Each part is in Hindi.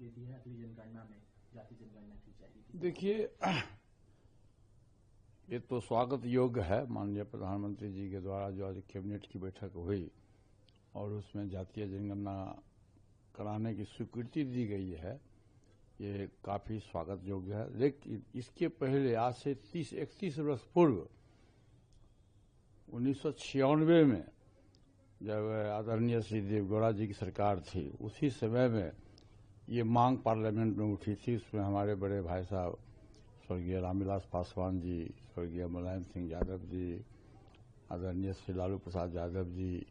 दे दी है, अगली जनगणना में जाति जनगणना की जाएगी। देखिए, ये तो स्वागत योग्य है। माननीय प्रधानमंत्री जी के द्वारा जो आज कैबिनेट की बैठक हुई और उसमें जातीय जनगणना कराने की स्वीकृति दी गई है, ये काफी स्वागत योग्य है। लेकिन इसके पहले आज से 31 वर्ष पूर्व 1996 में जब आदरणीय श्री देवगौड़ा जी की सरकार थी, उसी समय में ये मांग पार्लियामेंट में उठी थी। उसमें हमारे बड़े भाई साहब स्वर्गीय रामविलास पासवान जी, स्वर्गीय मुलायम सिंह यादव जी, आदरणीय श्री लालू प्रसाद यादव जी,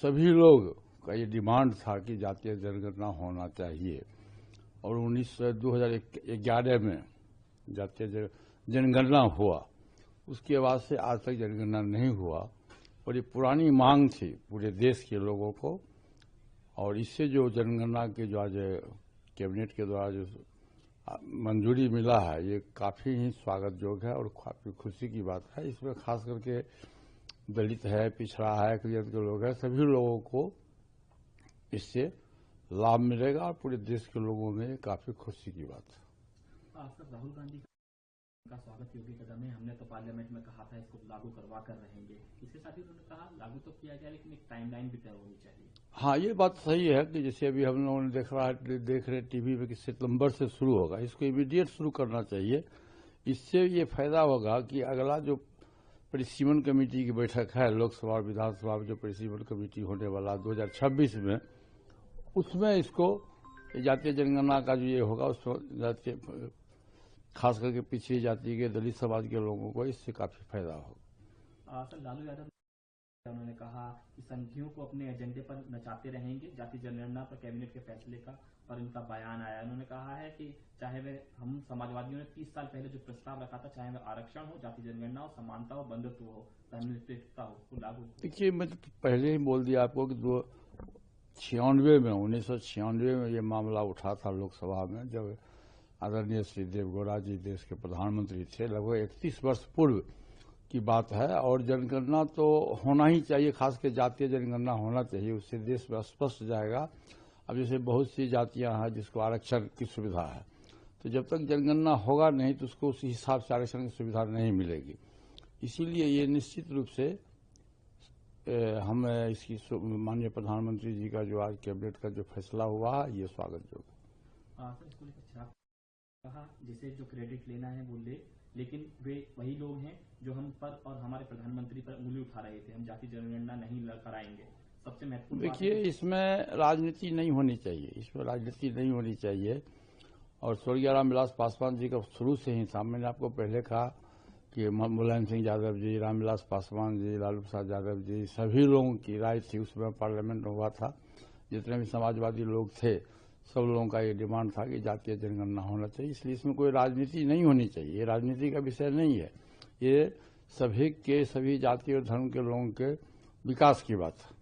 सभी लोग का ये डिमांड था कि जातीय जनगणना होना चाहिए। और 2011 में जातीय जनगणना हुआ। उसके बाद से आज तक जनगणना नहीं हुआ और ये पुरानी मांग थी पूरे देश के लोगों को। और इससे जो जनगणना के जो आज कैबिनेट के द्वारा जो मंजूरी मिला है, ये काफी ही स्वागत योग्य है और काफी खुशी की बात है। इसमें खास करके दलित है, पिछड़ा है, क्रियत के लोग हैं, सभी लोगों को इससे लाभ मिलेगा और पूरे देश के लोगों में काफी खुशी की बात है। राहुल गांधी का स्वागत योग्य कदम है। हमने तो पार्लियामेंट में कहा था इसको लागू करवा कर रहेंगे। इसके साथ ही उन्होंने कहा लागू तो किया गया लेकिन एक टाइमलाइन भी तय होनी चाहिए। हाँ, ये बात सही है कि जैसे अभी हम लोगों ने देख रहे टीवी पे कि सितंबर से शुरू होगा, इसको इमीडिएट शुरू करना चाहिए। इससे ये फायदा होगा कि अगला जो परिसीमन कमेटी की बैठक है, लोकसभा और विधानसभा में जो परिसीमन कमेटी होने वाला 2026 में, उसमें इसको जातीय जनगणना का जो ये होगा, उसमें खास करके पिछड़ी जाति के दलित समाज के लोगों को इससे काफी फायदा होगा। सर, लालू यादव उन्होंने कहा कि संघियों को अपने एजेंडे पर नचाते रहेंगे जाति जनगणना पर कैबिनेट के फैसले का, और इनका बयान आया। उन्होंने कहा है कि चाहे वे हम समाजवादियों ने 30 साल पहले जो प्रस्ताव रखा था, चाहे वह आरक्षण हो, जाति जनगणना हो, समानता हो, बंधुत्व हो, धर्मनिरपेक्षता हो, तो लागू। देखिए, मैं तो पहले ही बोल दिया आपको कि 1996 में ये मामला उठा था लोकसभा में, जब आदरणीय श्री देवगौड़ा जी देश के प्रधानमंत्री थे। लगभग 31 वर्ष पूर्व की बात है। और जनगणना तो होना ही चाहिए, खासकर जातीय जनगणना होना चाहिए। उससे देश में स्पष्ट जाएगा। अब जैसे बहुत सी जातियां हैं जिसको आरक्षण की सुविधा है, तो जब तक जनगणना होगा नहीं तो उसको उसी हिसाब से आरक्षण की सुविधा नहीं मिलेगी। इसीलिए ये निश्चित रूप से हम इसकी माननीय प्रधानमंत्री जी का जो आज कैबिनेट का जो फैसला हुआ है, ये स्वागत योग्य। कहा जिसे जो क्रेडिट लेना है वो ले, लेकिन वे वही लोग हैं जो हम पर और हमारे प्रधानमंत्री पर उंगली उठा रहे थे। हम जाति जनगणना नहीं कराएंगे। सबसे महत्वपूर्ण देखिए, इसमें राजनीति नहीं होनी चाहिए, इसमें राजनीति नहीं होनी चाहिए। और स्वर्गीय रामविलास पासवान जी का शुरू से ही था। मैंने आपको पहले कहा कि मुलायम सिंह यादव जी, रामविलास पासवान जी, लालू प्रसाद यादव जी, सभी लोगों की राय थी। उसमें पार्लियामेंट में हुआ था, जितने भी समाजवादी लोग थे, सब लोगों का ये डिमांड था कि जातीय जनगणना होना चाहिए। इसलिए इसमें कोई राजनीति नहीं होनी चाहिए। ये राजनीति का विषय नहीं है। ये सभी जाति और धर्म के लोगों के विकास की बात है।